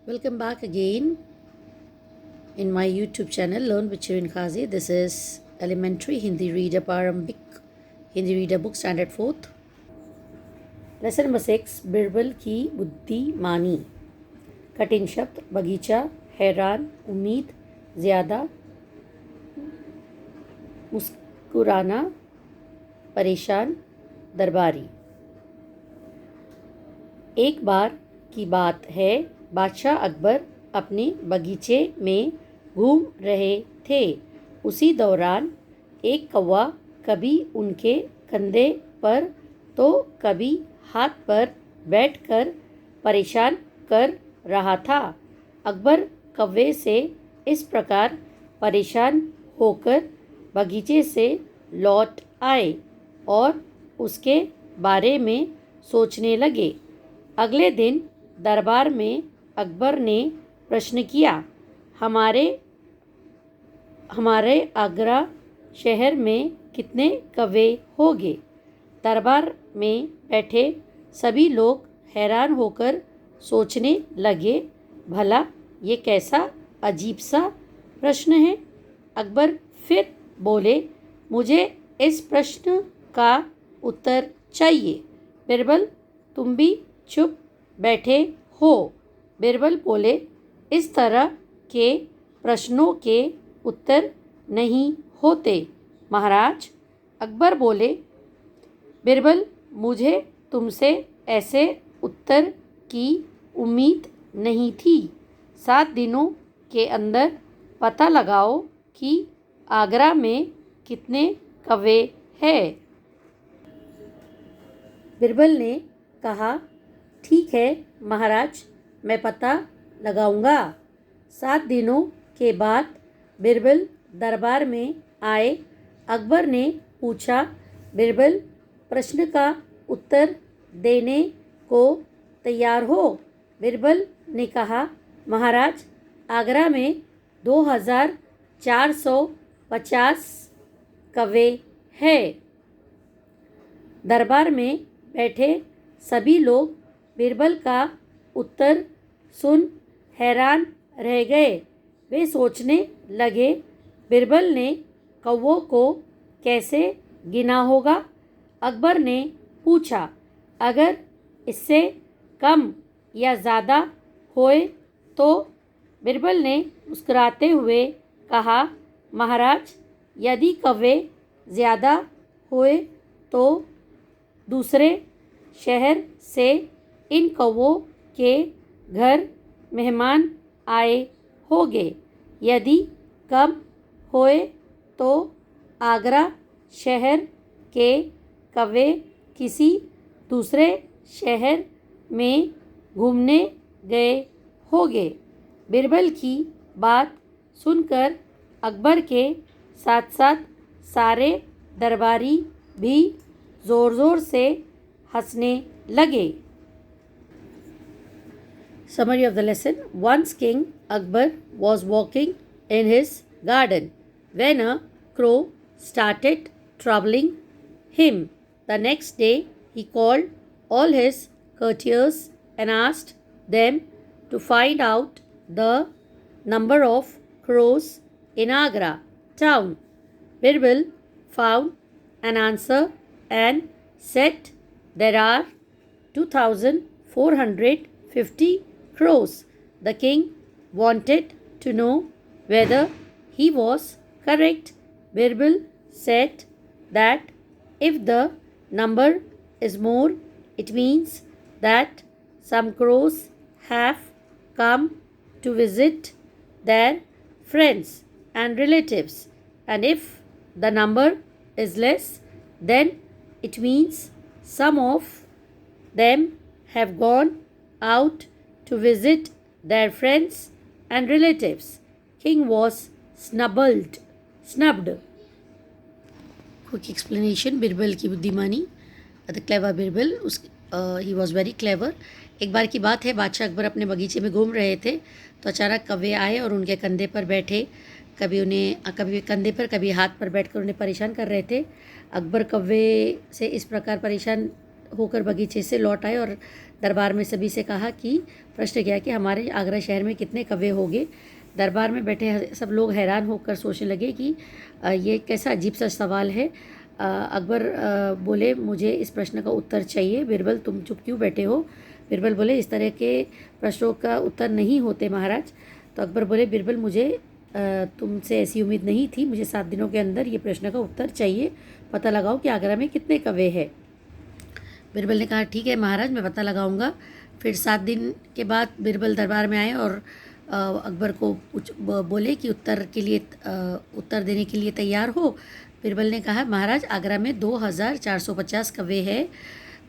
Welcome back again in my YouTube channel Learn with Shirin Khazi. This is Elementary Hindi Reader Parambik Hindi Reader Book Standard 4th. Lesson number 6 Birbal की बुद्धिमानी. कठिन शब्द बगीचा, हैरान, उम्मीद, ज़्यादा, मुस्कुराना, परेशान, दरबारी. एक बार की बात है, बादशाह अकबर अपने बगीचे में घूम रहे थे. उसी दौरान एक कौवा कभी उनके कंधे पर तो कभी हाथ पर बैठकर परेशान कर रहा था. अकबर कौवे से इस प्रकार परेशान होकर बगीचे से लौट आए और उसके बारे में सोचने लगे. अगले दिन दरबार में अकबर ने प्रश्न किया, हमारे आगरा शहर में कितने कौवे होंगे? दरबार में बैठे सभी लोग हैरान होकर सोचने लगे, भला ये कैसा अजीब सा प्रश्न है. अकबर फिर बोले, मुझे इस प्रश्न का उत्तर चाहिए. बिरबल, तुम भी चुप बैठे हो. बिरबल बोले, इस तरह के प्रश्नों के उत्तर नहीं होते महाराज. अकबर बोले, बिरबल, मुझे तुमसे ऐसे उत्तर की उम्मीद नहीं थी. 7 दिनों के अंदर पता लगाओ कि आगरा में कितने कौवे हैं. बिरबल ने कहा, ठीक है महाराज, मैं पता लगाऊंगा. 7 दिनों के बाद बिरबल दरबार में आए. अकबर ने पूछा, बिरबल, प्रश्न का उत्तर देने को तैयार हो? बिरबल ने कहा, महाराज, आगरा में 2450 कौवे हैं. दरबार में बैठे सभी लोग बिरबल का उत्तर सुन हैरान रह गए. वे सोचने लगे, बिरबल ने कौवों को कैसे गिना होगा. अकबर ने पूछा, अगर इससे कम या ज़्यादा होए तो? बिरबल ने मुस्कुराते हुए कहा, महाराज, यदि कौवे ज़्यादा होए तो दूसरे शहर से इन कौवों के घर मेहमान आए होंगे. यदि कम होए तो आगरा शहर के कौवे किसी दूसरे शहर में घूमने गए होंगे. बिरबल की बात सुनकर अकबर के साथ साथ सारे दरबारी भी ज़ोर ज़ोर से हंसने लगे. Summary of the lesson. Once King Akbar was walking in his garden when a crow started troubling him. The next day he called all his courtiers and asked them to find out the number of crows in Agra town. Birbal found an answer and said there are 2450 crows. The king wanted to know whether he was correct. Birbal said that if the number is more, it means that some crows have come to visit their friends and relatives, and if the number is less, then it means some of them have gone out to visit their friends and relatives. King was snubbed. Quick explanation. Birbal की बुद्धिमानी. The clever Birbal. He was very clever. एक बार की बात है, बादशाह अकबर अपने बगीचे में घूम रहे थे तो अचानक कौवे आए और उनके कंधे पर बैठे. कभी कंधे पर कभी हाथ पर बैठकर उन्हें परेशान कर रहे थे. अकबर कौवे से इस प्रकार परेशान होकर बगीचे से लौट आए और दरबार में सभी से कहा कि प्रश्न किया कि हमारे आगरा शहर में कितने कौवे होंगे। दरबार में बैठे सब लोग हैरान होकर सोचने लगे कि ये कैसा अजीब सा सवाल है। अकबर बोले, मुझे इस प्रश्न का उत्तर चाहिए। बिरबल, तुम चुप क्यों बैठे हो? बिरबल बोले, इस तरह के प्रश्नों का उत्तर नहीं होते महाराज। तो अकबर बोले, बिरबल, मुझे तुमसे ऐसी उम्मीद नहीं थी। मुझे 7 दिनों के अंदर ये प्रश्न का उत्तर चाहिए। पता लगाओ कि आगरा में कितने कौवे हैं। बिरबल ने कहा, ठीक है महाराज, मैं पता लगाऊंगा। फिर 7 दिन के बाद बिरबल दरबार में आए और अकबर को बोले कि उत्तर देने के लिए तैयार हो। बिरबल ने कहा, महाराज, आगरा में 2450 कौवे हैं।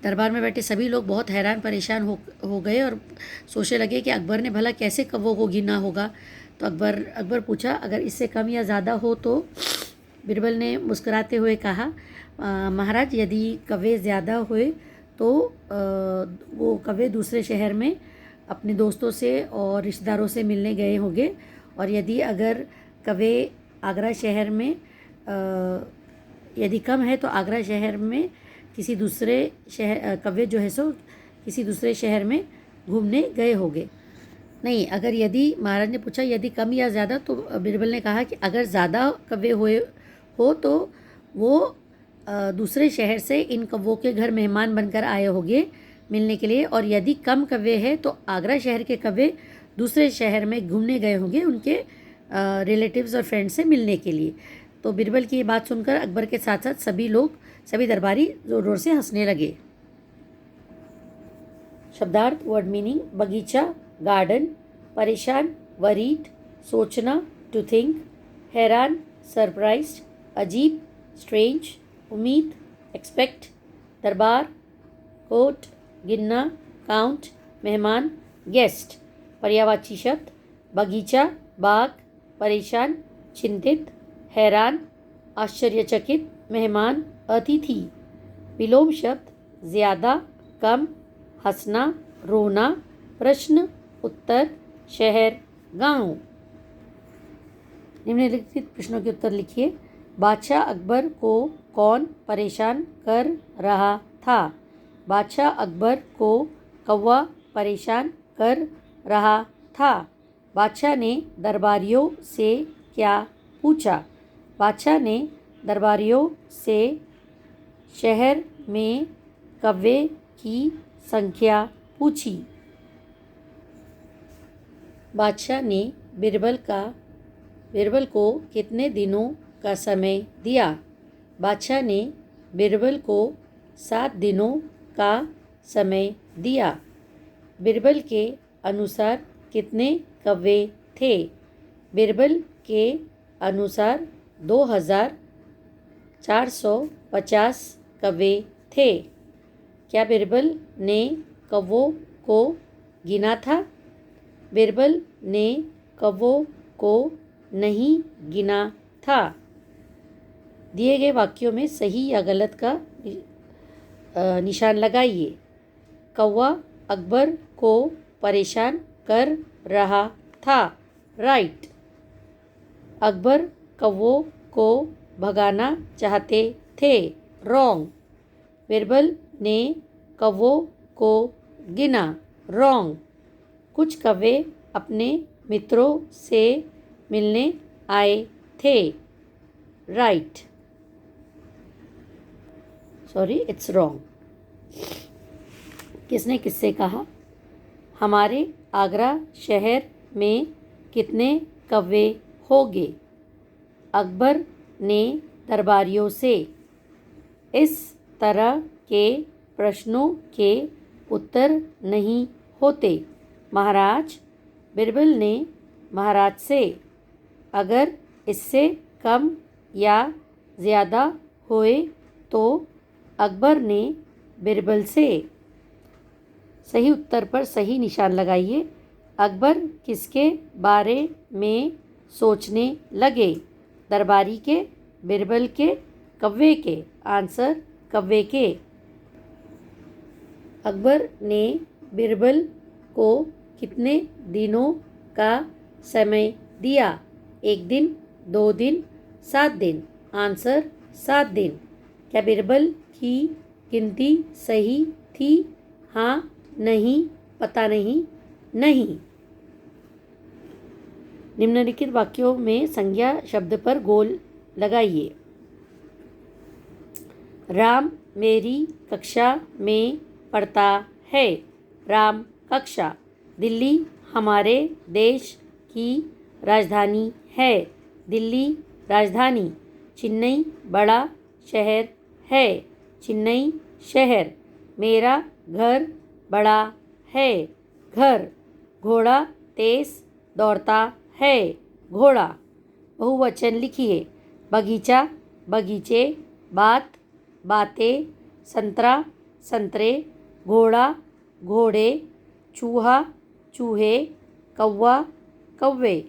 दरबार में बैठे सभी लोग बहुत हैरान परेशान हो गए और सोचने लगे कि अकबर ने भला कैसे कौवों को गिना होगा। तो अकबर पूछा, अगर इससे कम या ज़्यादा हो तो? बिरबल ने मुस्कुराते हुए कहा, महाराज, यदि कौवे ज़्यादा हुए तो वो कौवे दूसरे शहर में अपने दोस्तों से और रिश्तेदारों से मिलने गए होंगे। और यदि अगर कौवे आगरा शहर में यदि कम है तो आगरा शहर में किसी दूसरे शहर कौवे जो है सो किसी दूसरे शहर में घूमने गए होंगे। नहीं, अगर यदि महाराज ने पूछा यदि कम या ज़्यादा, तो बिरबल ने कहा कि अगर ज़्यादा कौवे हो तो वो दूसरे शहर से इन कौवों के घर मेहमान बनकर आए होंगे मिलने के लिए। और यदि कम कौवे हैं तो आगरा शहर के कौवे दूसरे शहर में घूमने गए होंगे उनके रिलेटिव्स और फ्रेंड्स से मिलने के लिए। तो बिरबल की ये बात सुनकर अकबर के साथ साथ सभी दरबारी ज़ोर ज़ोर से हंसने लगे। शब्दार्थ, वर्ड मीनिंग: बगीचा, गार्डन; परेशान, वरीड, सोचना, टू थिंक; हैरान, सरप्राइज्ड; अजीब, स्ट्रेंज; उम्मीद, एक्सपेक्ट; दरबार, कोर्ट; गिनना, काउंट; मेहमान, गेस्ट। पर्यायवाची शब्द: बगीचा, बाग; परेशान, चिंतित; हैरान, आश्चर्यचकित; मेहमान, अतिथि। विलोम शब्द: ज़्यादा, कम; हंसना, रोना; प्रश्न, उत्तर; शहर, गांव। निम्नलिखित प्रश्नों के उत्तर लिखिए। बादशाह अकबर को कौन परेशान कर रहा था? बादशाह अकबर को कौवा परेशान कर रहा था। बादशाह ने दरबारियों से क्या पूछा? बादशाह ने दरबारियों से शहर में कौवे की संख्या पूछी। बादशाह ने बिरबल को कितने दिनों का समय दिया? बादशाह ने बिरबल को 7 दिनों का समय दिया। बिरबल के अनुसार कितने कौवे थे? बिरबल के अनुसार 2450 कौवे थे। क्या बिरबल ने कौवों को गिना था? बिरबल ने कौवों को नहीं गिना था। दिए गए वाक्यों में सही या गलत का निशान लगाइए। कौवा अकबर को परेशान कर रहा था, राइट। अकबर कौवों को भगाना चाहते थे, रॉन्ग। बिरबल ने कौवों को गिना, रॉन्ग। कुछ कौवे अपने मित्रों से मिलने आए थे, राइट। Sorry, it's wrong. किसने किससे कहा? हमारे आगरा शहर में कितने कौवे होंगे? अकबर ने दरबारियों से। इस तरह के प्रश्नों के उत्तर नहीं होते, महाराज। बिरबल ने महाराज से। अगर इससे कम या ज़्यादा होए तो अकबर ने बिरबल से। सही उत्तर पर सही निशान लगाइए। अकबर किसके बारे में सोचने लगे? दरबारी के, बिरबल के, कौवे के? आंसर, कौवे के। अकबर ने बिरबल को कितने दिनों का समय दिया? 1 दिन, 2 दिन, 7 दिन? आंसर, 7 दिन। क्या बिरबल की गिनती सही थी, हाँ, नहीं, पता नहीं, नहीं। निम्नलिखित वाक्यों में संज्ञा शब्द पर गोल लगाइए। राम मेरी कक्षा में पढ़ता है। राम कक्षा। दिल्ली हमारे देश की राजधानी है। दिल्ली राजधानी। चेन्नई बड़ा शहर है। चेन्नई शहर। मेरा घर बड़ा है। घर। घोड़ा तेज दौड़ता है। घोड़ा। बहुवचन लिखिए। बगीचा, बगीचे, बात, बातें, संतरा, संतरे, घोड़ा, घोड़े, चूहा, चूहे, कौवा, कौवे,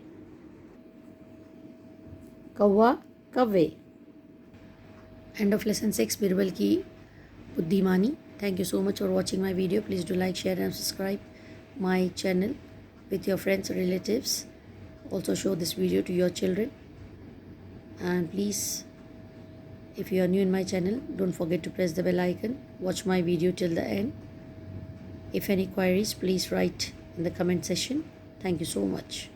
कौवा, कौवे। एंड ऑफ लेसन 6 बीरबल की बुद्धिमानी। Thank you so much for watching my video. Please do like, share and subscribe my channel with your friends and relatives. Also show this video to your children. And please, if you are new in my channel, don't forget to press the bell icon. Watch my video till the end. If any queries, please write in the comment section. Thank you so much.